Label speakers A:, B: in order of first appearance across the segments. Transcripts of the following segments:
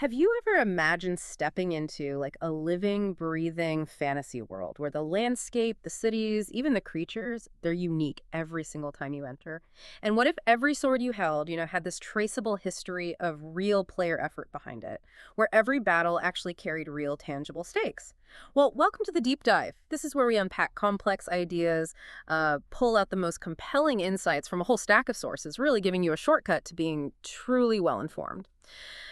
A: Have you ever imagined stepping into like a living, breathing fantasy world where the landscape, the cities, even the creatures, they're unique every single time you enter? And what if every sword you held, had this traceable history of real player effort behind it, where every battle actually carried real tangible stakes? Well, welcome to the deep dive. This is where we unpack complex ideas, pull out the most compelling insights from a whole stack of sources, really giving you a shortcut to being truly well informed.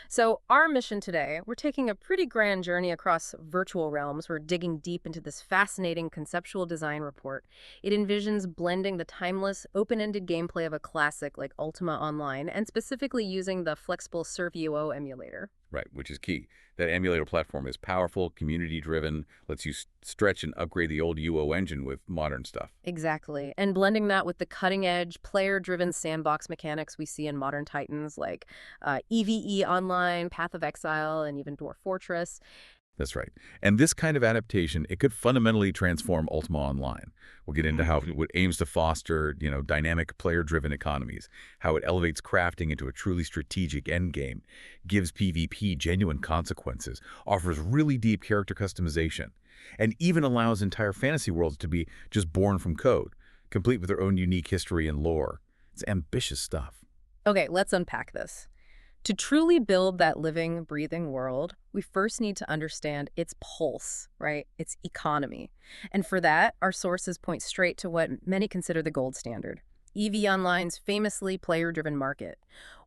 A: So, our mission today, we're taking a pretty grand journey across virtual realms. We're digging deep into this fascinating conceptual design report. It envisions blending the timeless, open ended gameplay of a classic like Ultima Online and specifically using the flexible SurfUO emulator.
B: Right, which is key. That emulator platform is powerful, community-driven, lets you stretch and upgrade the old UO engine with modern stuff.
A: Exactly. And blending that with the cutting edge, player driven sandbox mechanics we see in modern titans like EVE Online, Path of Exile, and even Dwarf Fortress.
B: That's right. And this kind of adaptation, it could fundamentally transform Ultima Online. We'll get into how it aims to foster, dynamic player-driven economies, how it elevates crafting into a truly strategic endgame, gives PvP genuine consequences, offers really deep character customization, and even allows entire fantasy worlds to be just born from code, complete with their own unique history and lore. It's ambitious stuff.
A: Okay, let's unpack this. To truly build that living, breathing world, we first need to understand its pulse, right? Its economy. And for that, our sources point straight to what many consider the gold standard, EV Online's famously player-driven market.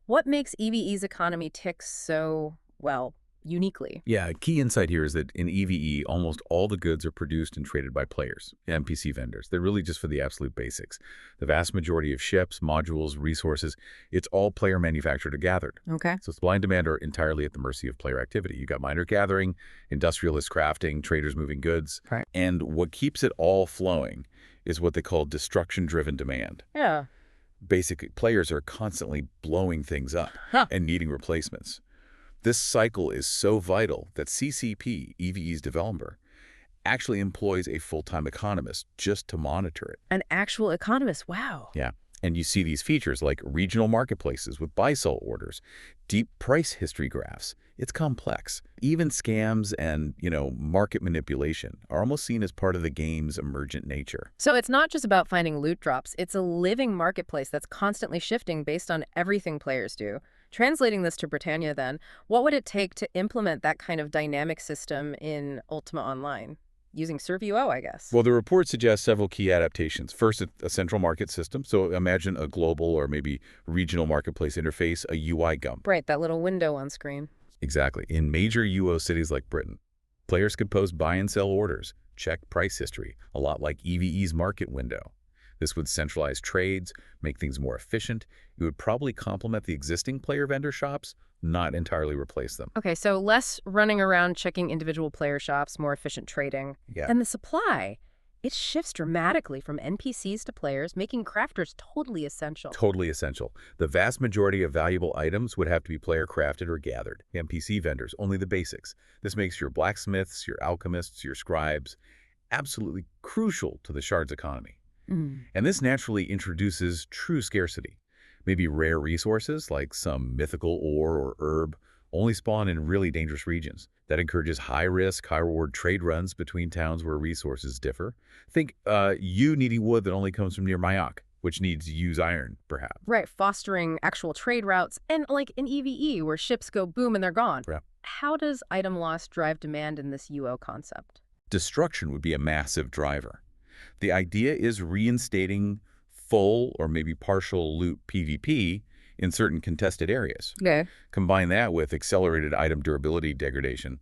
A: What makes EVE's economy tick so, well, uniquely?
B: Yeah, a key insight here is that in EVE, almost all the goods are produced and traded by players, NPC vendors. They're really just for the absolute basics. The vast majority of ships, modules, resources, it's all player manufactured or gathered.
A: Okay.
B: So supply and demand are entirely at the mercy of player activity. You got miner gathering, industrialist crafting, traders moving goods.
A: Right.
B: And what keeps it all flowing is what they call destruction-driven demand.
A: Yeah.
B: Basically, players are constantly blowing things up and needing replacements. This cycle is so vital that CCP, EVE's developer, actually employs a full-time economist just to monitor it.
A: An actual economist, wow.
B: Yeah. And you see these features like regional marketplaces with buy-sell orders, deep price history graphs. It's complex. Even scams and, market manipulation are almost seen as part of the game's emergent nature.
A: So it's not just about finding loot drops, it's a living marketplace that's constantly shifting based on everything players do. Translating this to Britannia then, what would it take to implement that kind of dynamic system in Ultima Online? Using SurfUO, I guess.
B: Well, the report suggests several key adaptations. First, a central market system. So imagine a global or maybe regional marketplace interface, a UI gump.
A: Right, that little window on screen.
B: Exactly. In major UO cities like Britain, players could post buy and sell orders, check price history, a lot like EVE's market window. This would centralize trades, make things more efficient. It would probably complement the existing player vendor shops, not entirely replace them.
A: Okay, so less running around checking individual player shops, more efficient trading.
B: Yeah.
A: And the supply, it shifts dramatically from NPCs to players, making crafters totally essential.
B: Totally essential. The vast majority of valuable items would have to be player crafted or gathered. NPC vendors, only the basics. This makes your blacksmiths, your alchemists, your scribes absolutely crucial to the Shards economy. And this naturally introduces true scarcity. Maybe rare resources like some mythical ore or herb only spawn in really dangerous regions. That encourages high-risk, high-reward trade runs between towns where resources differ. Think you needing wood that only comes from near Mayak, which needs to use iron, perhaps.
A: Right, fostering actual trade routes. And like in EVE, where ships go boom and they're gone.
B: Yeah.
A: How does item loss drive demand in this UO concept?
B: Destruction would be a massive driver. The idea is reinstating full or maybe partial loot PvP in certain contested areas.
A: Okay.
B: Combine that with accelerated item durability degradation.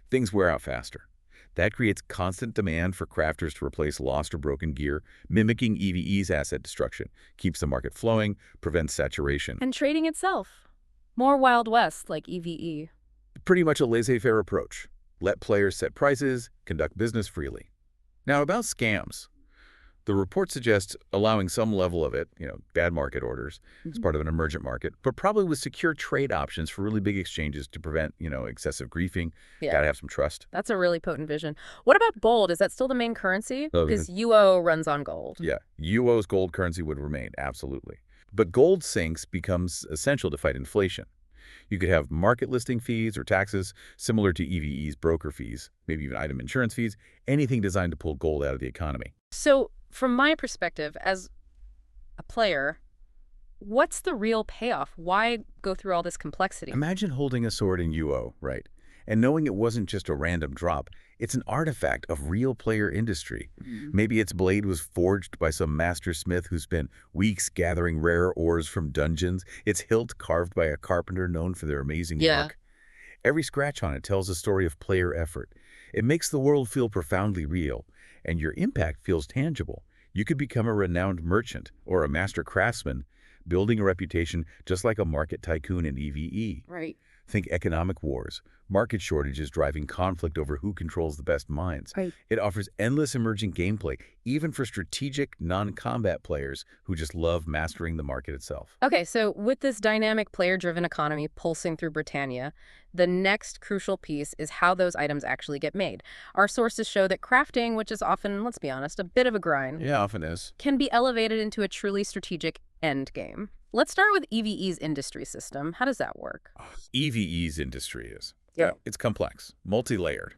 B: Things wear out faster. That creates constant demand for crafters to replace lost or broken gear, mimicking EVE's asset destruction. Keeps the market flowing, prevents saturation.
A: And trading itself. More Wild West like EVE.
B: Pretty much a laissez-faire approach. Let players set prices, conduct business freely. Now about scams. The report suggests allowing some level of it, bad market orders, as part of an emergent market, but probably with secure trade options for really big exchanges to prevent, excessive griefing.
A: Yeah.
B: Gotta have some trust.
A: That's a really potent vision. What about gold? Is that still the main currency?
B: Oh,
A: Because UO runs on gold.
B: Yeah, UO's gold currency would remain, absolutely. But gold sinks becomes essential to fight inflation. You could have market listing fees or taxes similar to EVE's broker fees, maybe even item insurance fees, anything designed to pull gold out of the economy.
A: So, from my perspective as a player, what's the real payoff? Why go through all this complexity?
B: Imagine holding a sword in UO, right? And knowing it wasn't just a random drop, it's an artifact of real player industry.
A: Mm.
B: Maybe its blade was forged by some master smith who spent weeks gathering rare ores from dungeons, its hilt carved by a carpenter known for their amazing
A: Yeah.
B: work. Every scratch on it tells a story of player effort. It makes the world feel profoundly real, and your impact feels tangible. You could become a renowned merchant or a master craftsman, building a reputation just like a market tycoon in EVE.
A: Right.
B: Think economic wars, market shortages driving conflict over who controls the best mines.
A: Right.
B: It offers endless emerging gameplay, even for strategic, non-combat players who just love mastering the market itself.
A: Okay, so with this dynamic player-driven economy pulsing through Britannia, the next crucial piece is how those items actually get made. Our sources show that crafting, which is often, let's be honest, a bit of a grind,
B: Yeah, often is.
A: can be elevated into a truly strategic end game. Let's start with EVE's industry system. How does that work?
B: EVE's industry is.
A: Yeah.
B: It's complex, multi-layered,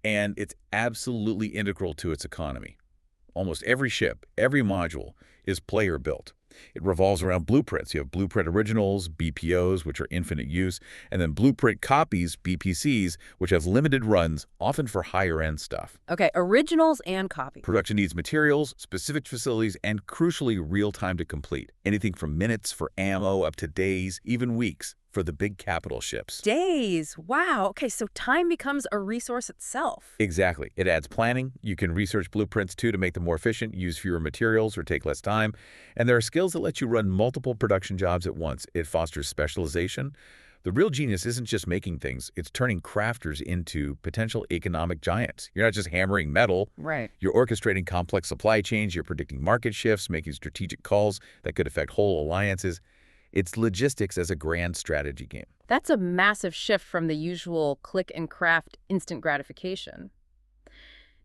B: and it's absolutely integral to its economy. Almost every ship, every module is player-built. It revolves around blueprints. You have blueprint originals, BPOs, which are infinite use, and then blueprint copies, BPCs, which have limited runs, often for higher-end stuff.
A: Okay, originals and copy.
B: Production needs materials, specific facilities, and crucially, real time to complete. Anything from minutes for ammo up to days, even weeks, for the big capital ships.
A: Days. Wow. Okay, so time becomes a resource itself.
B: Exactly. It adds planning. You can research blueprints, too, to make them more efficient, use fewer materials, or take less time. And there are skills that let you run multiple production jobs at once. It fosters specialization. The real genius isn't just making things, it's turning crafters into potential economic giants. You're not just hammering metal.
A: Right.
B: You're orchestrating complex supply chains, you're predicting market shifts, making strategic calls that could affect whole alliances. It's logistics as a grand strategy game.
A: That's a massive shift from the usual click and craft instant gratification.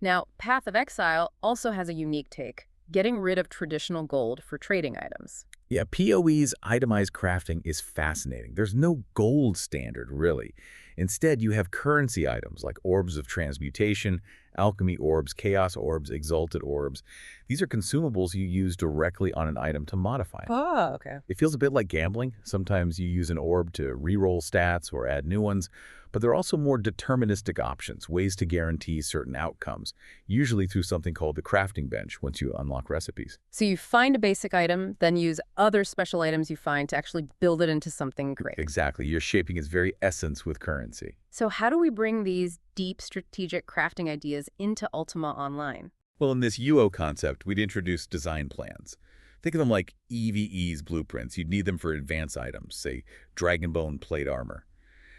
A: Now, Path of Exile also has a unique take, getting rid of traditional gold for trading items.
B: Yeah, PoE's itemized crafting is fascinating. There's no gold standard, really. Instead, you have currency items like orbs of transmutation, alchemy orbs, chaos orbs, exalted orbs. These are consumables you use directly on an item to modify it.
A: Oh, okay.
B: It feels a bit like gambling. Sometimes you use an orb to reroll stats or add new ones, but there are also more deterministic options, ways to guarantee certain outcomes, usually through something called the crafting bench once you unlock recipes.
A: So you find a basic item, then use other special items you find to actually build it into something great.
B: Exactly. You're shaping its very essence with currency.
A: So how do we bring these deep strategic crafting ideas into Ultima Online?
B: Well, in this UO concept, we'd introduce design plans. Think of them like EVE's blueprints. You'd need them for advanced items, say Dragonbone plate armor.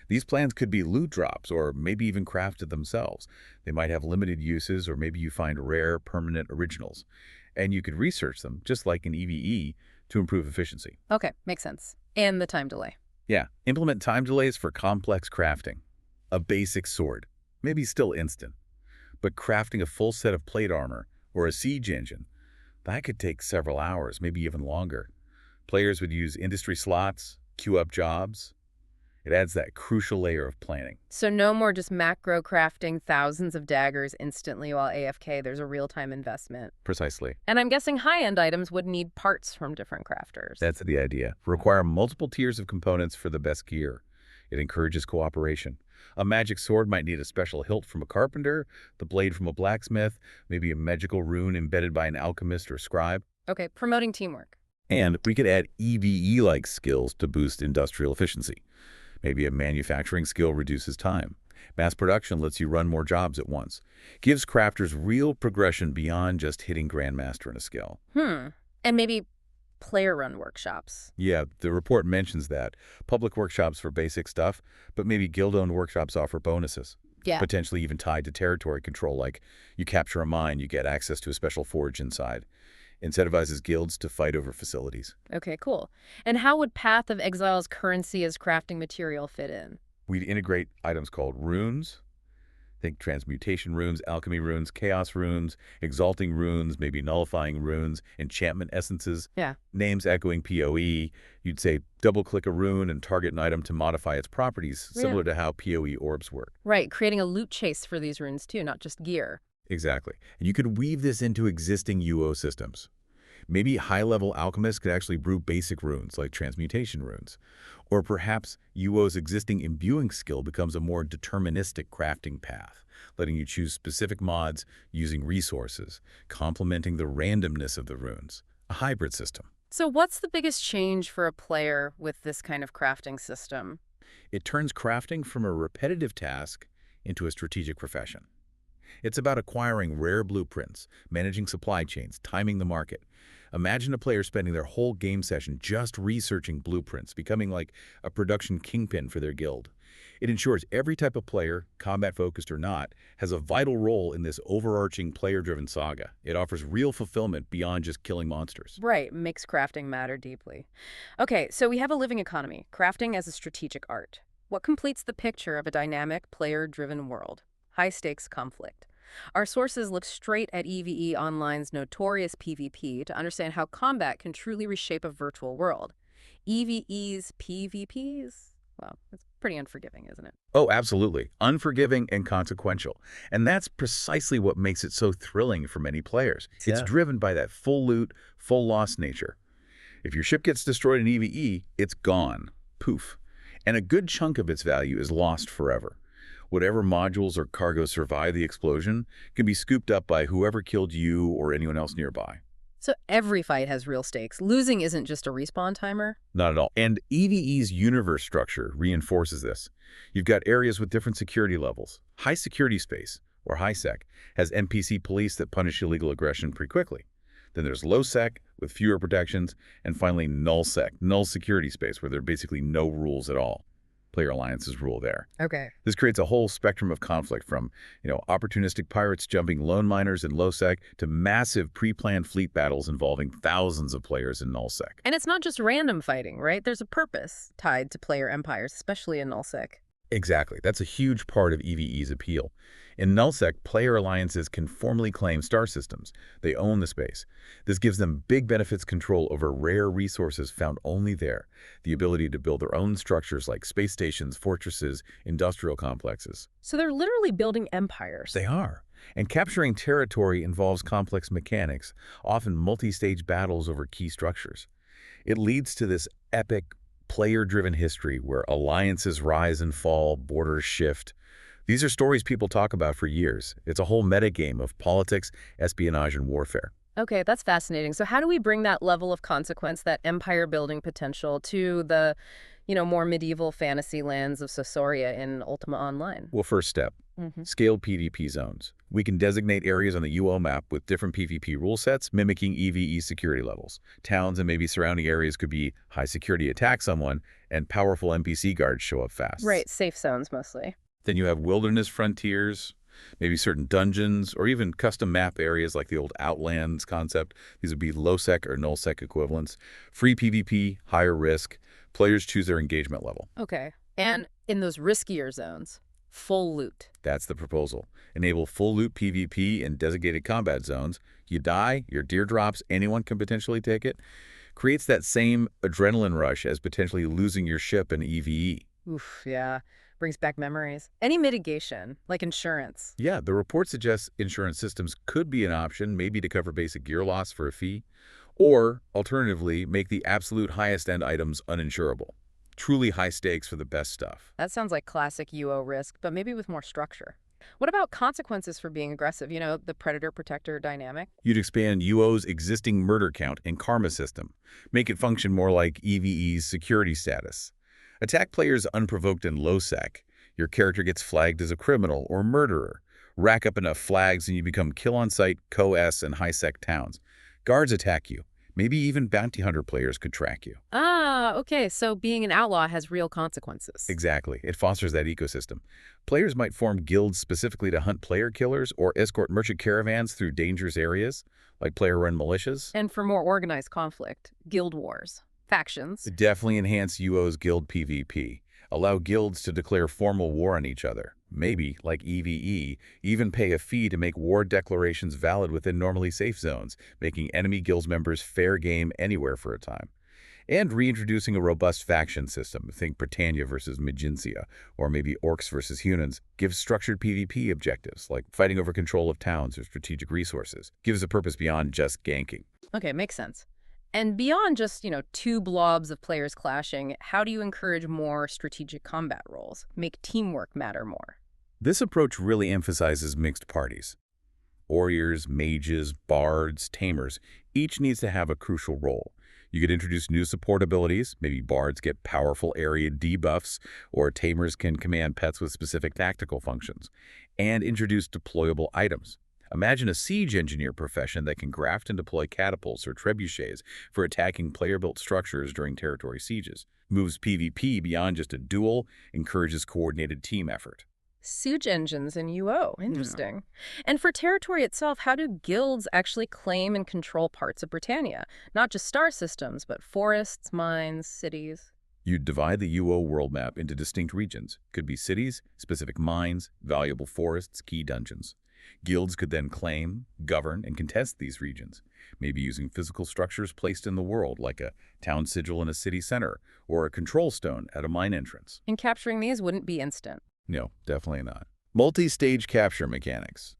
B: These plans could be loot drops or maybe even crafted themselves. They might have limited uses, or maybe you find rare, permanent originals. And you could research them, just like in EVE, to improve efficiency.
A: Okay, makes sense. And the time delay.
B: Yeah, implement time delays for complex crafting. A basic sword, maybe still instant. But crafting a full set of plate armor or a siege engine, that could take several hours, maybe even longer. Players would use industry slots, queue up jobs. It adds that crucial layer of planning.
A: So no more just macro crafting thousands of daggers instantly while AFK. There's a real-time investment.
B: Precisely.
A: And I'm guessing high-end items would need parts from different crafters.
B: That's the idea. Require multiple tiers of components for the best gear. It encourages cooperation. A magic sword might need a special hilt from a carpenter, the blade from a blacksmith, maybe a magical rune embedded by an alchemist or scribe.
A: Okay, promoting teamwork.
B: And we could add EVE-like skills to boost industrial efficiency. Maybe a manufacturing skill reduces time. Mass production lets you run more jobs at once. Gives crafters real progression beyond just hitting Grandmaster in a skill.
A: And maybe player-run workshops.
B: Yeah, the report mentions that. Public workshops for basic stuff, but maybe guild-owned workshops offer bonuses.
A: Yeah.
B: Potentially even tied to territory control, like you capture a mine, you get access to a special forge inside. Incentivizes guilds to fight over facilities.
A: Okay, cool. And how would Path of Exile's currency as crafting material fit in?
B: We'd integrate items called runes, Think transmutation runes, alchemy runes, chaos runes, exalting runes, maybe nullifying runes, enchantment essences,
A: Yeah.
B: names echoing PoE. You'd say double-click a rune and target an item to modify its properties,
A: Yeah.
B: similar to how PoE orbs work.
A: Right, creating a loot chase for these runes too, not just gear.
B: Exactly. And you could weave this into existing UO systems. Maybe high-level alchemists could actually brew basic runes like transmutation runes. Or perhaps UO's existing imbuing skill becomes a more deterministic crafting path, letting you choose specific mods using resources, complementing the randomness of the runes. A hybrid system.
A: So what's the biggest change for a player with this kind of crafting system?
B: It turns crafting from a repetitive task into a strategic profession. It's about acquiring rare blueprints, managing supply chains, timing the market. Imagine a player spending their whole game session just researching blueprints, becoming like a production kingpin for their guild. It ensures every type of player, combat-focused or not, has a vital role in this overarching player-driven saga. It offers real fulfillment beyond just killing monsters.
A: Right, makes crafting matter deeply. Okay, so we have a living economy, crafting as a strategic art. What completes the picture of a dynamic, player-driven world? High-stakes conflict. Our sources look straight at EVE Online's notorious PvP to understand how combat can truly reshape a virtual world. EVE's PvPs? Well, it's pretty unforgiving, isn't it?
B: Oh, absolutely. Unforgiving and consequential. And that's precisely what makes it so thrilling for many players. It's
A: Yeah.
B: driven by that full loot, full loss nature. If your ship gets destroyed in EVE, it's gone. Poof. And a good chunk of its value is lost forever. Whatever modules or cargo survive the explosion can be scooped up by whoever killed you or anyone else nearby.
A: So every fight has real stakes. Losing isn't just a respawn timer.
B: Not at all. And EVE's universe structure reinforces this. You've got areas with different security levels. High security space, or high sec, has NPC police that punish illegal aggression pretty quickly. Then there's low sec with fewer protections, and finally null sec, null security space, where there are basically no rules at all. Player alliances rule there.
A: Okay.
B: This creates a whole spectrum of conflict from, opportunistic pirates jumping lone miners in low sec to massive pre-planned fleet battles involving thousands of players in null sec.
A: And it's not just random fighting, right? There's a purpose tied to player empires, especially in nullsec.
B: Exactly. That's a huge part of EVE's appeal. In nullsec, player alliances can formally claim star systems. They own the space. This gives them big benefits control over rare resources found only there, the ability to build their own structures like space stations, fortresses, industrial complexes.
A: So they're literally building empires.
B: They are. And capturing territory involves complex mechanics, often multi-stage battles over key structures. It leads to this epic, player-driven history where alliances rise and fall, borders shift. These are stories people talk about for years. It's a whole metagame of politics, espionage, and warfare.
A: Okay, that's fascinating. So how do we bring that level of consequence, that empire building potential to the, more medieval fantasy lands of Sosoria in Ultima Online?
B: Well, first step, scaled PvP zones. We can designate areas on the UO map with different PvP rule sets mimicking EVE security levels. Towns and maybe surrounding areas could be high security attack someone, and powerful NPC guards show up fast.
A: Right, safe zones mostly.
B: Then you have wilderness frontiers, maybe certain dungeons, or even custom map areas like the old Outlands concept. These would be low-sec or null-sec equivalents. Free PvP, higher risk. Players choose their engagement level.
A: Okay. And in those riskier zones, full loot.
B: That's the proposal. Enable full loot PvP in designated combat zones. You die, your gear drops, anyone can potentially take it. Creates that same adrenaline rush as potentially losing your ship in EVE.
A: Oof, yeah. Brings back memories. Any mitigation, like insurance?
B: Yeah, the report suggests insurance systems could be an option, maybe to cover basic gear loss for a fee, or, alternatively, make the absolute highest-end items uninsurable. Truly high stakes for the best stuff.
A: That sounds like classic UO risk, but maybe with more structure. What about consequences for being aggressive? The predator-protector dynamic?
B: You'd expand UO's existing murder count and karma system, make it function more like EVE's security status. Attack players unprovoked in low sec. Your character gets flagged as a criminal or murderer. Rack up enough flags and you become kill-on-sight, co-S, and high-sec towns. Guards attack you. Maybe even bounty hunter players could track you.
A: Ah, okay, so being an outlaw has real consequences.
B: Exactly. It fosters that ecosystem. Players might form guilds specifically to hunt player killers or escort merchant caravans through dangerous areas, like player-run militias.
A: And for more organized conflict, guild wars, factions.
B: Definitely enhance UO's guild PvP. Allow guilds to declare formal war on each other. Maybe, like EVE, even pay a fee to make war declarations valid within normally safe zones, making enemy guild members fair game anywhere for a time. And reintroducing a robust faction system, think Britannia versus Maginsia, or maybe Orcs versus Humans, gives structured PvP objectives, like fighting over control of towns or strategic resources, gives a purpose beyond just ganking.
A: Okay, makes sense. And beyond just, two blobs of players clashing, how do you encourage more strategic combat roles? Make teamwork matter more?
B: This approach really emphasizes mixed parties. Warriors, mages, bards, tamers, each needs to have a crucial role. You could introduce new support abilities. Maybe bards get powerful area debuffs, or tamers can command pets with specific tactical functions. And introduce deployable items. Imagine a siege engineer profession that can graft and deploy catapults or trebuchets for attacking player-built structures during territory sieges. Moves PvP beyond just a duel, encourages coordinated team effort.
A: Siege engines in UO. Interesting. And for territory itself, how do guilds actually claim and control parts of Britannia? Not just star systems, but forests, mines, cities.
B: You'd divide the UO world map into distinct regions. Could be cities, specific mines, valuable forests, key dungeons. Guilds could then claim, govern, and contest these regions, maybe using physical structures placed in the world, like a town sigil in a city center, or a control stone at a mine entrance.
A: And capturing these wouldn't be instant.
B: No, definitely not. Multi-stage capture mechanics.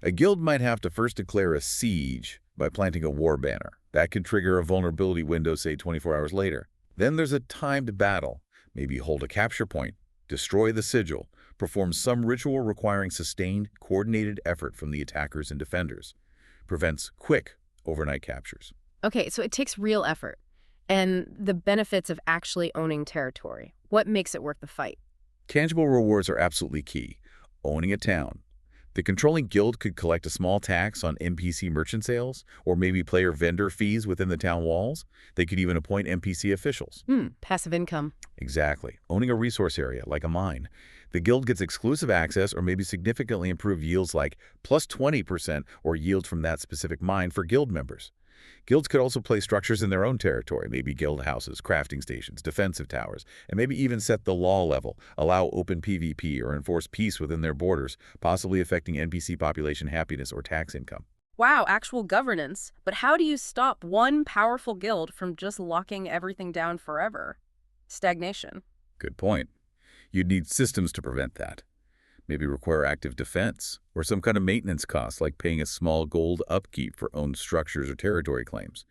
B: A guild might have to first declare a siege by planting a war banner. That could trigger a vulnerability window, say 24 hours later. Then there's a timed battle. Maybe hold a capture point, destroy the sigil, perform some ritual requiring sustained, coordinated effort from the attackers and defenders. Prevents quick, overnight captures.
A: Okay, so it takes real effort. And the benefits of actually owning territory. What makes it worth the fight?
B: Tangible rewards are absolutely key. Owning a town. The controlling guild could collect a small tax on NPC merchant sales, or maybe player vendor fees within the town walls. They could even appoint NPC officials.
A: Passive income.
B: Exactly. Owning a resource area, like a mine. The guild gets exclusive access or maybe significantly improved yields like plus 20% or yield from that specific mine for guild members. Guilds could also place structures in their own territory, maybe guild houses, crafting stations, defensive towers, and maybe even set the law level, allow open PvP or enforce peace within their borders, possibly affecting NPC population happiness or tax income.
A: Wow, actual governance. But how do you stop one powerful guild from just locking everything down forever? Stagnation.
B: Good point. You'd need systems to prevent that. Maybe require active defense, or some kind of maintenance cost like paying a small gold upkeep for owned structures or territory claims.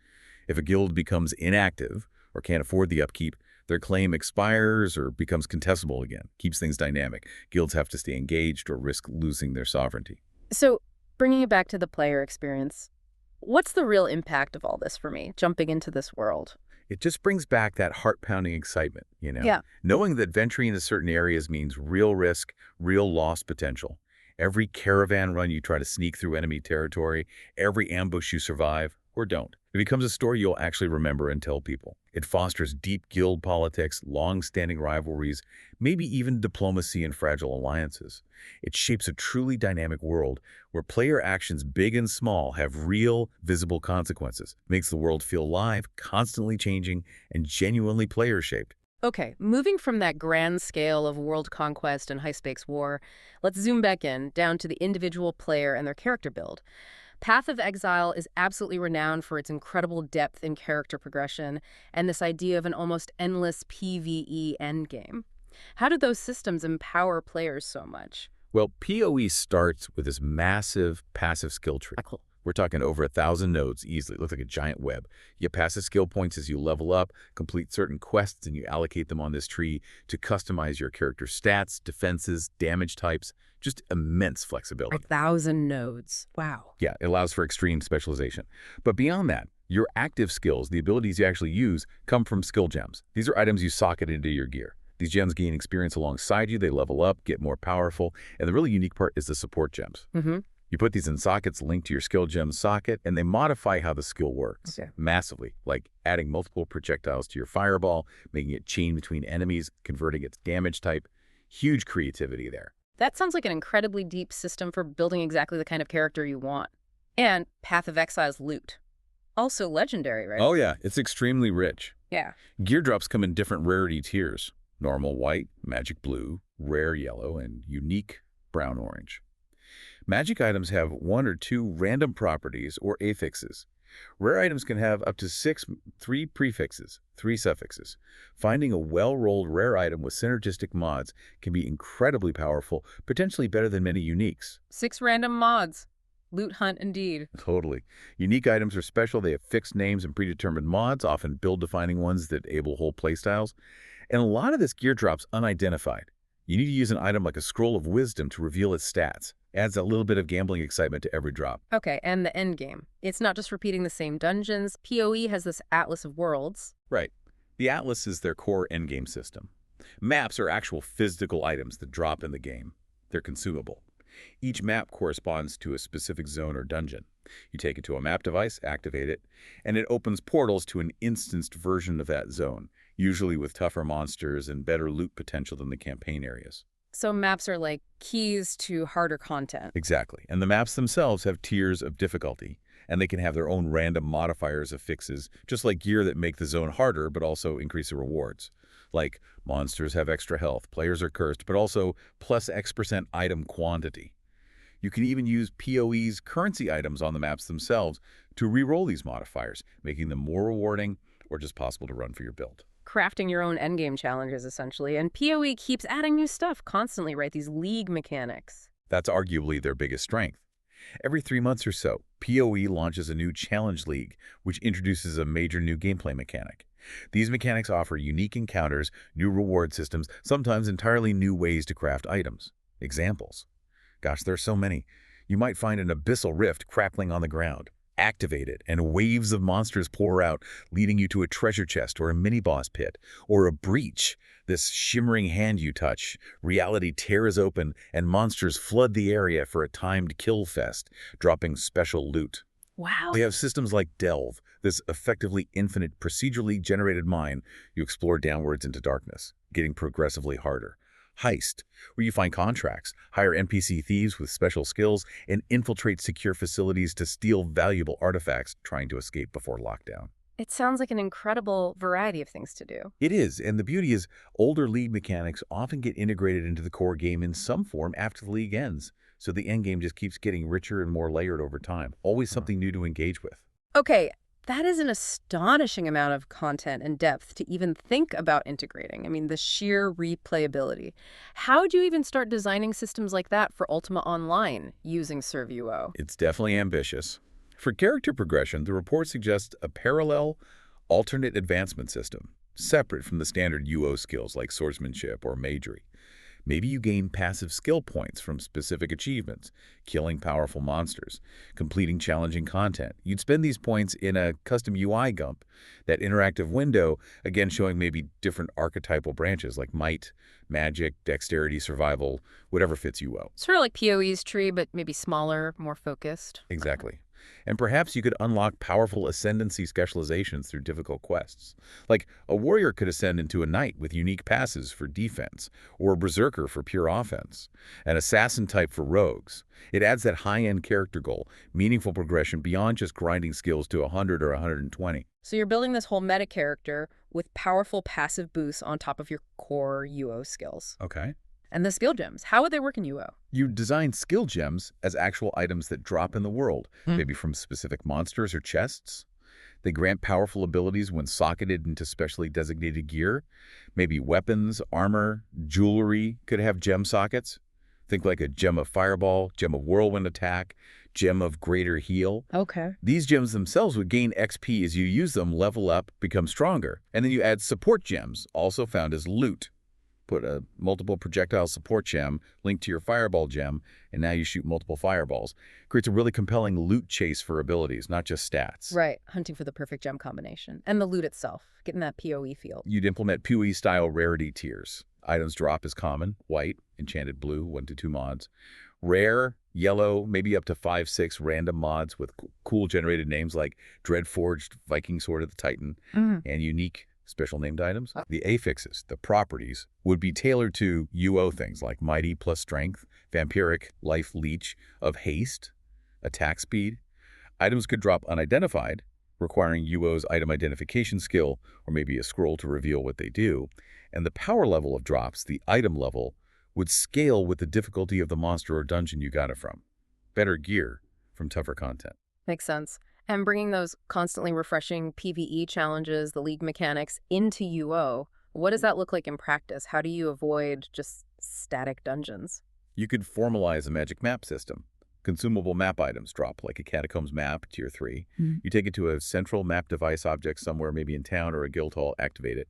B: If a guild becomes inactive or can't afford the upkeep, their claim expires or becomes contestable again. Keeps things dynamic. Guilds have to stay engaged or risk losing their sovereignty.
A: So, bringing it back to the player experience, what's the real impact of all this for me, jumping into this world?
B: It just brings back that heart-pounding excitement,
A: Yeah.
B: Knowing that venturing into certain areas means real risk, real loss potential. Every caravan run you try to sneak through enemy territory, every ambush you survive, or don't. It becomes a story you'll actually remember and tell people. It fosters deep guild politics, long-standing rivalries, maybe even diplomacy and fragile alliances. It shapes a truly dynamic world where player actions big and small have real, visible consequences. Makes the world feel live, constantly changing, and genuinely player-shaped.
A: Okay, moving from that grand scale of world conquest and high-stakes war, let's zoom back in, down to the individual player and their character build. Path of Exile is absolutely renowned for its incredible depth in character progression and this idea of an almost endless PvE endgame. How do those systems empower players so much?
B: Well, PoE starts with this massive passive skill tree.
A: Cool.
B: We're talking over 1,000 nodes easily. It looks like a giant web. You get passive skill points as you level up, complete certain quests, and you allocate them on this tree to customize your character's stats, defenses, damage types. Just immense flexibility.
A: 1,000 nodes. Wow.
B: Yeah, it allows for extreme specialization. But beyond that, your active skills, the abilities you actually use, come from skill gems. These are items you socket into your gear. These gems gain experience alongside you, they level up, get more powerful, and the really unique part is the support gems. You put these in sockets linked to your skill gem socket, and they modify how the skill works massively, like adding multiple projectiles to your fireball, making it chain between enemies, converting its damage type. Huge creativity there.
A: That sounds like an incredibly deep system for building exactly the kind of character you want. And Path of Exile's loot. Also legendary, right?
B: Oh yeah, it's extremely rich.
A: Yeah.
B: Gear drops come in different rarity tiers. normal white, magic blue, rare yellow, and unique brown-orange. Magic items have one or two random properties or affixes. Rare items can have up to three prefixes, three suffixes. Finding a well-rolled rare item with synergistic mods can be incredibly powerful, potentially better than many uniques.
A: 6 random mods. Loot hunt indeed.
B: Totally. Unique items are special. They have fixed names and predetermined mods, often build-defining ones that enable whole playstyles. And a lot of this gear drops unidentified. You need to use an item like a Scroll of Wisdom to reveal its stats. Adds a little bit of gambling excitement to every drop.
A: Okay, and the end game. It's not just repeating the same dungeons. PoE has this Atlas of Worlds.
B: Right. The Atlas is their core endgame system. Maps are actual physical items that drop in the game. They're consumable. Each map corresponds to a specific zone or dungeon. You take it to a map device, activate it, and it opens portals to an instanced version of that zone, usually with tougher monsters and better loot potential than the campaign areas.
A: So maps are like keys to harder content.
B: Exactly. And the maps themselves have tiers of difficulty, and they can have their own random modifiers of fixes, just like gear that make the zone harder but also increase the rewards. Like, monsters have extra health, players are cursed, but also plus X% item quantity. You can even use PoE's currency items on the maps themselves to re-roll these modifiers, making them more rewarding or just possible to run for your build.
A: Crafting your own endgame challenges, essentially. And PoE keeps adding new stuff constantly, right? These league mechanics.
B: That's arguably their biggest strength. Every 3 months or so, PoE launches a new challenge league, which introduces a major new gameplay mechanic. These mechanics offer unique encounters, new reward systems, sometimes entirely new ways to craft items. Examples. Gosh, there's so many. You might find an abyssal rift crackling on the ground. Activate it, and waves of monsters pour out, leading you to a treasure chest or a mini-boss pit, or a breach. This shimmering hand you touch, reality tears open, and monsters flood the area for a timed kill fest, dropping special loot.
A: Wow.
B: We have systems like Delve, this effectively infinite procedurally generated mine you explore downwards into darkness, getting progressively harder. Heist, where you find contracts, hire NPC thieves with special skills, and infiltrate secure facilities to steal valuable artifacts trying to escape before lockdown.
A: It sounds like an incredible variety of things to do.
B: It is, and the beauty is older league mechanics often get integrated into the core game in some form after the league ends, so the endgame just keeps getting richer and more layered over time. Always something new to engage with.
A: Okay, that is an astonishing amount of content and depth to even think about integrating. I mean, the sheer replayability. How do you even start designing systems like that for Ultima Online using ServUO?
B: It's definitely ambitious. For character progression, the report suggests a parallel, alternate advancement system, separate from the standard UO skills like swordsmanship or magery. Maybe you gain passive skill points from specific achievements, killing powerful monsters, completing challenging content. You'd spend these points in a custom UI gump, that interactive window, again showing maybe different archetypal branches like might, magic, dexterity, survival, whatever fits UO.
A: Sort of like PoE's tree, but maybe smaller, more focused.
B: Exactly. And perhaps you could unlock powerful ascendancy specializations through difficult quests. Like, a warrior could ascend into a knight with unique passes for defense, or a berserker for pure offense, an assassin type for rogues. It adds that high-end character goal, meaningful progression beyond just grinding skills to 100 or 120.
A: So you're building this whole meta character with powerful passive boosts on top of your core UO skills.
B: Okay.
A: And the skill gems, how would they work in UO?
B: You design skill gems as actual items that drop in the world, maybe from specific monsters or chests. They grant powerful abilities when socketed into specially designated gear. Maybe weapons, armor, jewelry could have gem sockets. Think like a gem of fireball, gem of whirlwind attack, gem of greater heal.
A: Okay.
B: These gems themselves would gain XP as you use them, level up, become stronger. And then you add support gems, also found as loot. Put a multiple projectile support gem linked to your fireball gem, and now you shoot multiple fireballs. Creates a really compelling loot chase for abilities, not just stats.
A: Right, hunting for the perfect gem combination. And the loot itself, getting that PoE feel.
B: You'd implement PoE-style rarity tiers. Items drop as common, white, enchanted blue, 1 to 2 mods. Rare, yellow, maybe up to 5, 6 random mods with cool generated names like Dreadforged, Viking Sword of the Titan, and unique special named items. The affixes, the properties, would be tailored to UO things like mighty plus strength, vampiric, life leech of haste, attack speed. Items could drop unidentified, requiring UO's item identification skill or maybe a scroll to reveal what they do. And the power level of drops, the item level, would scale with the difficulty of the monster or dungeon you got it from. Better gear from tougher content.
A: Makes sense. And bringing those constantly refreshing PvE challenges, the league mechanics, into UO, what does that look like in practice? How do you avoid just static dungeons?
B: You could formalize a magic map system. Consumable map items drop, like a Catacombs map, Tier 3. You take it to a central map device object somewhere, maybe in town or a guild hall, activate it.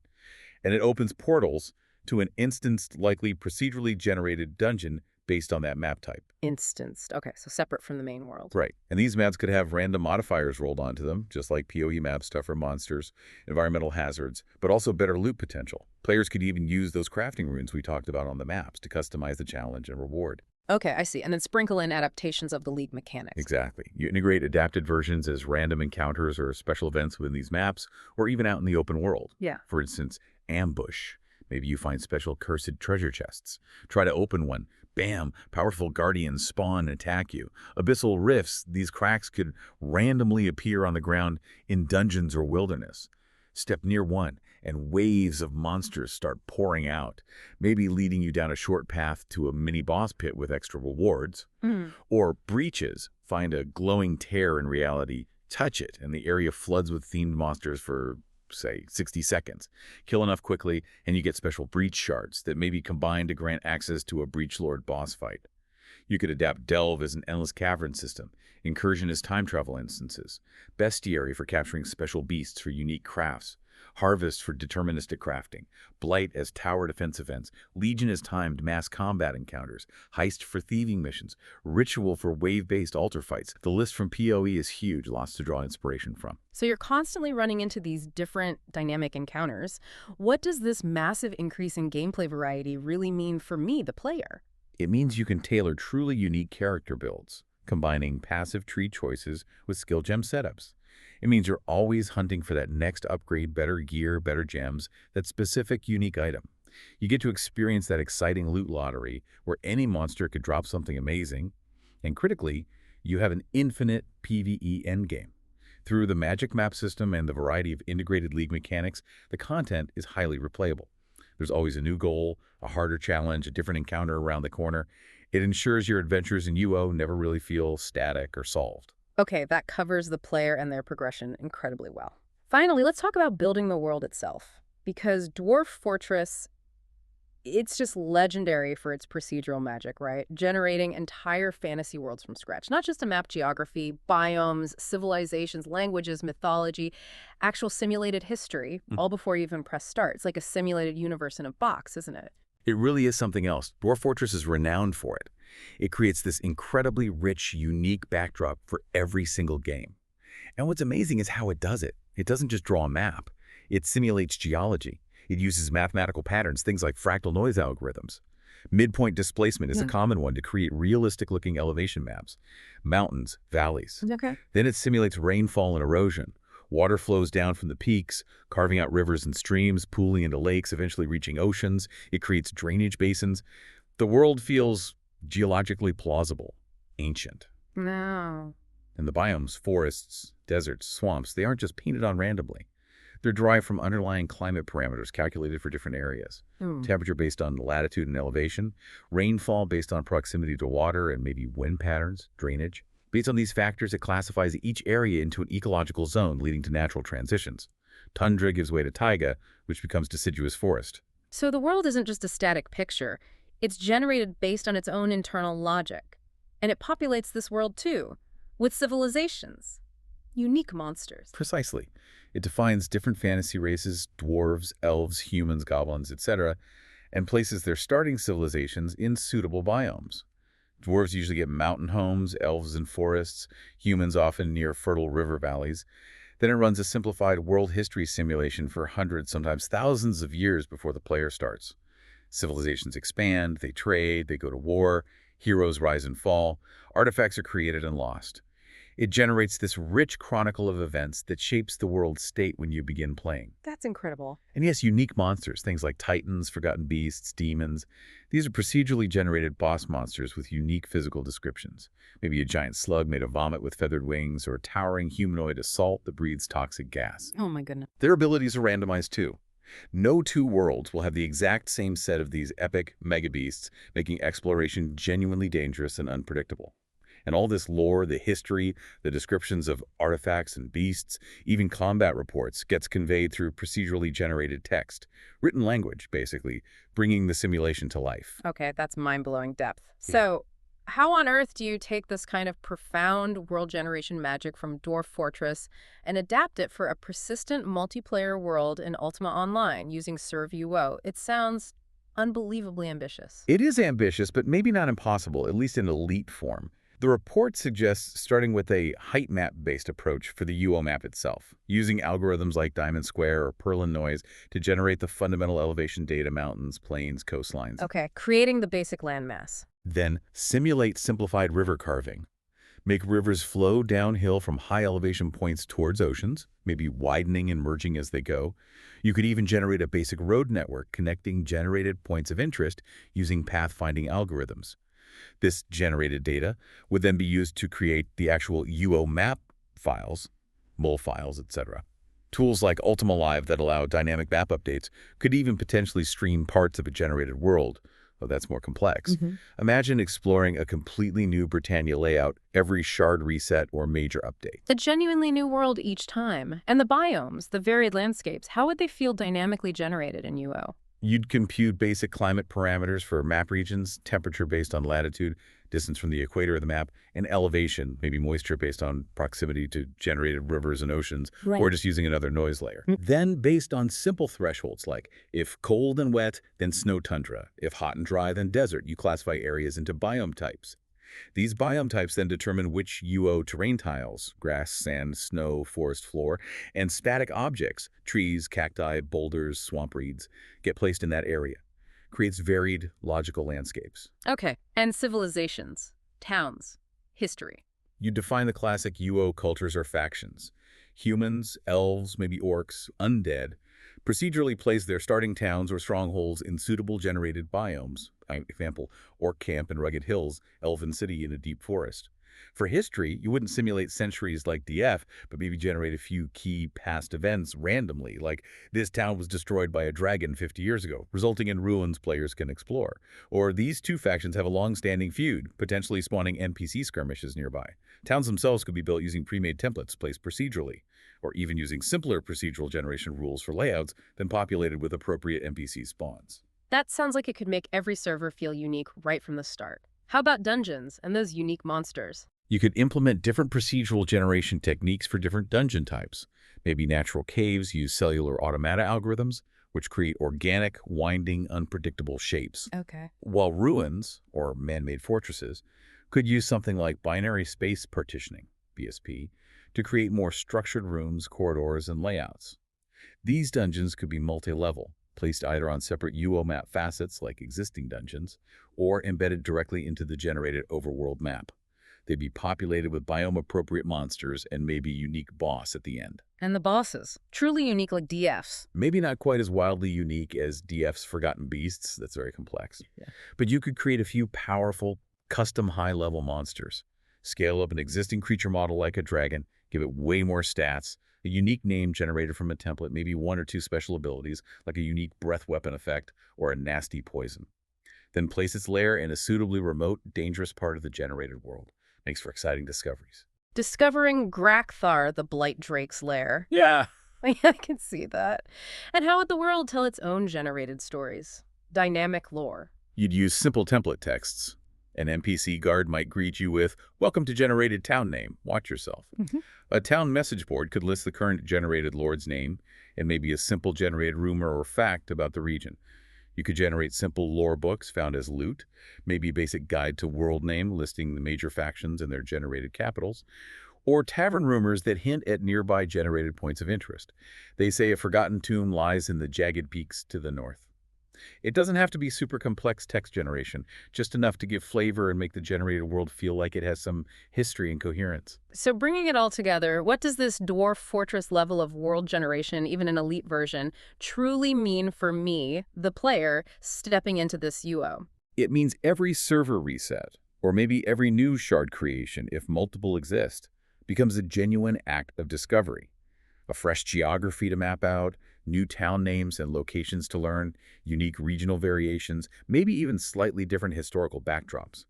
B: And it opens portals to an instanced, likely procedurally generated dungeon based on that map type.
A: Instanced. Okay, so separate from the main world.
B: Right. And these maps could have random modifiers rolled onto them, just like PoE maps, tougher monsters, environmental hazards, but also better loot potential. Players could even use those crafting runes we talked about on the maps to customize the challenge and reward.
A: Okay, I see. And then sprinkle in adaptations of the league mechanics.
B: Exactly. You integrate adapted versions as random encounters or special events within these maps, or even out in the open world.
A: Yeah.
B: For instance, ambush. Maybe you find special cursed treasure chests. Try to open one. Bam! Powerful guardians spawn and attack you. Abyssal rifts, these cracks could randomly appear on the ground in dungeons or wilderness. Step near one, and waves of monsters start pouring out, maybe leading you down a short path to a mini-boss pit with extra rewards. Or breaches, find a glowing tear in reality, touch it, and the area floods with themed monsters for, say, 60 seconds. Kill enough quickly, and you get special breach shards that may be combined to grant access to a Breach Lord boss fight. You could adapt Delve as an endless cavern system, Incursion as time travel instances, Bestiary for capturing special beasts for unique crafts, Harvest for deterministic crafting, Blight as tower defense events, Legion as timed mass combat encounters, Heist for thieving missions, Ritual for wave-based altar fights. The list from PoE is huge, lots to draw inspiration from.
A: So you're constantly running into these different dynamic encounters. What does this massive increase in gameplay variety really mean for me, the player?
B: It means you can tailor truly unique character builds, combining passive tree choices with skill gem setups. It means you're always hunting for that next upgrade, better gear, better gems, that specific unique item. You get to experience that exciting loot lottery where any monster could drop something amazing. And critically, you have an infinite PvE endgame. Through the magic map system and the variety of integrated league mechanics, the content is highly replayable. There's always a new goal, a harder challenge, a different encounter around the corner. It ensures your adventures in UO never really feel static or solved.
A: Okay, that covers the player and their progression incredibly well. Finally, let's talk about building the world itself. Because Dwarf Fortress, it's just legendary for its procedural magic, right? Generating entire fantasy worlds from scratch. Not just a map geography, biomes, civilizations, languages, mythology, actual simulated history, all before you even press start. It's like a simulated universe in a box, isn't it?
B: It really is something else. Dwarf Fortress is renowned for it. It creates this incredibly rich, unique backdrop for every single game. And what's amazing is how it does it. It doesn't just draw a map. It simulates geology. It uses mathematical patterns, things like fractal noise algorithms. Midpoint displacement is a common one to create realistic-looking elevation maps. Mountains, valleys.
A: Okay.
B: Then it simulates rainfall and erosion. Water flows down from the peaks, carving out rivers and streams, pooling into lakes, eventually reaching oceans. It creates drainage basins. The world feels geologically plausible, ancient.
A: No.
B: And the biomes, forests, deserts, swamps, they aren't just painted on randomly. They're derived from underlying climate parameters calculated for different areas. Temperature based on latitude and elevation, rainfall based on proximity to water and maybe wind patterns, drainage. Based on these factors, it classifies each area into an ecological zone leading to natural transitions. Tundra gives way to taiga, which becomes deciduous forest.
A: So the world isn't just a static picture. It's generated based on its own internal logic. And it populates this world too, with civilizations, unique monsters.
B: Precisely. It defines different fantasy races, dwarves, elves, humans, goblins, etc., and places their starting civilizations in suitable biomes. Dwarves usually get mountain homes, elves in forests, humans often near fertile river valleys. Then it runs a simplified world history simulation for hundreds, sometimes thousands of years before the player starts. Civilizations expand, they trade, they go to war, heroes rise and fall, artifacts are created and lost. It generates this rich chronicle of events that shapes the world's state when you begin playing.
A: That's incredible.
B: And yes, unique monsters, things like titans, forgotten beasts, demons. These are procedurally generated boss monsters with unique physical descriptions. Maybe a giant slug made of vomit with feathered wings, or a towering humanoid assault that breathes toxic gas.
A: Oh my goodness.
B: Their abilities are randomized too. No two worlds will have the exact same set of these epic mega beasts, making exploration genuinely dangerous and unpredictable. And all this lore, the history, the descriptions of artifacts and beasts, even combat reports, gets conveyed through procedurally generated text. Written language, basically, bringing the simulation to life.
A: Okay, that's mind-blowing depth.
B: Yeah.
A: So, how on earth do you take this kind of profound world generation magic from Dwarf Fortress and adapt it for a persistent multiplayer world in Ultima Online using ServUO? It sounds unbelievably ambitious.
B: It is ambitious, but maybe not impossible, at least in elite form. The report suggests starting with a height map-based approach for the UO map itself, using algorithms like Diamond Square or Perlin Noise to generate the fundamental elevation data: mountains, plains, coastlines.
A: Okay, creating the basic landmass.
B: Then simulate simplified river carving. Make rivers flow downhill from high elevation points towards oceans, maybe widening and merging as they go. You could even generate a basic road network connecting generated points of interest using pathfinding algorithms. This generated data would then be used to create the actual UO map files, mol files, etc. Tools like Ultima Live that allow dynamic map updates could even potentially stream parts of a generated world, though that's more complex. Imagine exploring a completely new Britannia layout every shard reset or major update.
A: A genuinely new world each time. And the biomes, the varied landscapes, how would they feel dynamically generated in UO?
B: You'd compute basic climate parameters for map regions, temperature based on latitude, distance from the equator of the map, and elevation, maybe moisture based on proximity to generated rivers and oceans, or just using another noise layer. Then, based on simple thresholds like if cold and wet, then snow tundra, if hot and dry, then desert, you classify areas into biome types. These biome types then determine which UO terrain tiles, grass, sand, snow, forest floor, and static objects, trees, cacti, boulders, swamp reeds, get placed in that area. Creates varied, logical landscapes.
A: Okay, and civilizations, towns, history.
B: You define the classic UO cultures or factions. Humans, elves, maybe orcs, undead, procedurally place their starting towns or strongholds in suitable generated biomes. Example, Orc Camp in rugged hills, Elven City in a deep forest. For history, you wouldn't simulate centuries like DF, but maybe generate a few key past events randomly, like this town was destroyed by a dragon 50 years ago, resulting in ruins players can explore. Or these two factions have a long-standing feud, potentially spawning NPC skirmishes nearby. Towns themselves could be built using pre-made templates placed procedurally, or even using simpler procedural generation rules for layouts than populated with appropriate NPC spawns.
A: That sounds like it could make every server feel unique right from the start. How about dungeons and those unique monsters?
B: You could implement different procedural generation techniques for different dungeon types. Maybe natural caves use cellular automata algorithms, which create organic, winding, unpredictable shapes.
A: Okay.
B: While ruins, or man-made fortresses, could use something like binary space partitioning, BSP, to create more structured rooms, corridors, and layouts. These dungeons could be multi-level, placed either on separate UO map facets like existing dungeons, or embedded directly into the generated overworld map. They'd be populated with biome-appropriate monsters and maybe unique boss at the end.
A: And the bosses, truly unique like DFs.
B: Maybe not quite as wildly unique as DF's Forgotten Beasts, that's very complex.
A: Yeah.
B: But you could create a few powerful, custom high-level monsters. Scale up an existing creature model like a dragon, give it way more stats, a unique name generated from a template, maybe one or two special abilities, like a unique breath weapon effect or a nasty poison. Then place its lair in a suitably remote, dangerous part of the generated world. Makes for exciting discoveries.
A: Discovering Grakthar, the Blight Drake's lair.
B: Yeah.
A: I can see that. And how would the world tell its own generated stories? Dynamic lore.
B: You'd use simple template texts. An NPC guard might greet you with, "Welcome to generated town name. Watch yourself." A town message board could list the current generated lord's name and maybe a simple generated rumor or fact about the region. You could generate simple lore books found as loot, maybe a basic guide to world name listing the major factions and their generated capitals, or tavern rumors that hint at nearby generated points of interest. They say a forgotten tomb lies in the jagged peaks to the north. It doesn't have to be super complex text generation, just enough to give flavor and make the generated world feel like it has some history and coherence.
A: So bringing it all together, what does this dwarf fortress level of world generation, even an elite version, truly mean for me, the player, stepping into this UO?
B: It means every server reset, or maybe every new shard creation, if multiple exist, becomes a genuine act of discovery. A fresh geography to map out, new town names and locations to learn, unique regional variations, maybe even slightly different historical backdrops.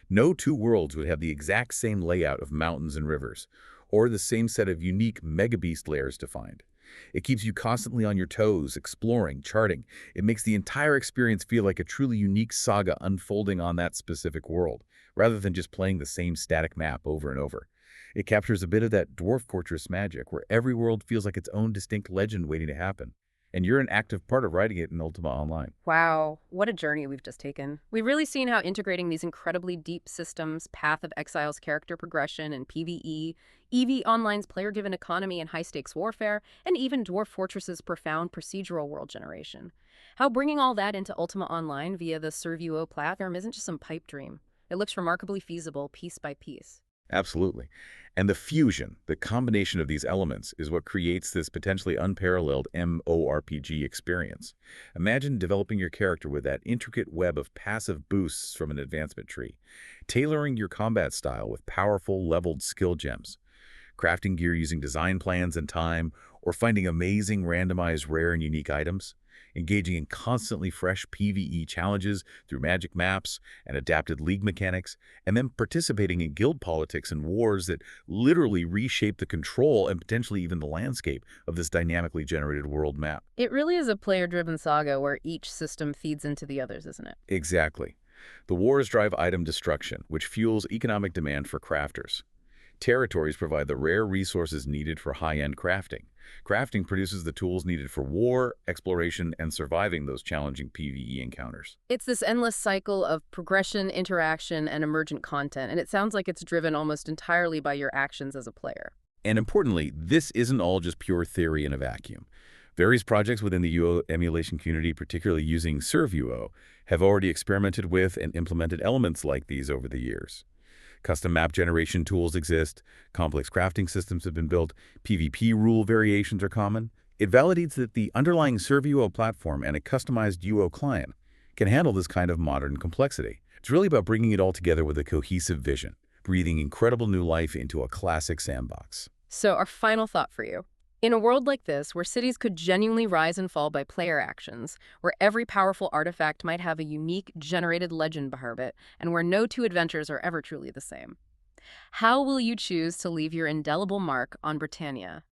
B: No two worlds would have the exact same layout of mountains and rivers, or the same set of unique megabeast layers to find. It keeps you constantly on your toes, exploring, charting. It makes the entire experience feel like a truly unique saga unfolding on that specific world, rather than just playing the same static map over and over. It captures a bit of that dwarf fortress magic, where every world feels like its own distinct legend waiting to happen, and you're an active part of writing it in Ultima Online.
A: Wow, what a journey we've just taken. We've really seen how integrating these incredibly deep systems, Path of Exile's character progression and PvE, EV Online's player-driven economy and high-stakes warfare, and even Dwarf Fortress's profound procedural world generation. How bringing all that into Ultima Online via the Servio platform isn't just some pipe dream. It looks remarkably feasible piece by piece.
B: Absolutely. And the fusion, the combination of these elements, is what creates this potentially unparalleled MMORPG experience. Imagine developing your character with that intricate web of passive boosts from an advancement tree, tailoring your combat style with powerful, leveled skill gems, crafting gear using design plans and time, or finding amazing randomized rare and unique items, engaging in constantly fresh PvE challenges through magic maps and adapted league mechanics, and then participating in guild politics and wars that literally reshape the control and potentially even the landscape of this dynamically generated world map.
A: It really is a player-driven saga where each system feeds into the others, isn't it?
B: Exactly. The wars drive item destruction, which fuels economic demand for crafters. Territories provide the rare resources needed for high-end crafting. Crafting produces the tools needed for war, exploration, and surviving those challenging PvE encounters.
A: It's this endless cycle of progression, interaction, and emergent content, and it sounds like it's driven almost entirely by your actions as a player.
B: And importantly, this isn't all just pure theory in a vacuum. Various projects within the UO emulation community, particularly using ServUO, have already experimented with and implemented elements like these over the years. Custom map generation tools exist, complex crafting systems have been built, PvP rule variations are common. It validates that the underlying ServUO platform and a customized UO client can handle this kind of modern complexity. It's really about bringing it all together with a cohesive vision, breathing incredible new life into a classic sandbox.
A: So, our final thought for you. In a world like this, where cities could genuinely rise and fall by player actions, where every powerful artifact might have a unique, generated legend behind it, and where no two adventures are ever truly the same, how will you choose to leave your indelible mark on Britannia?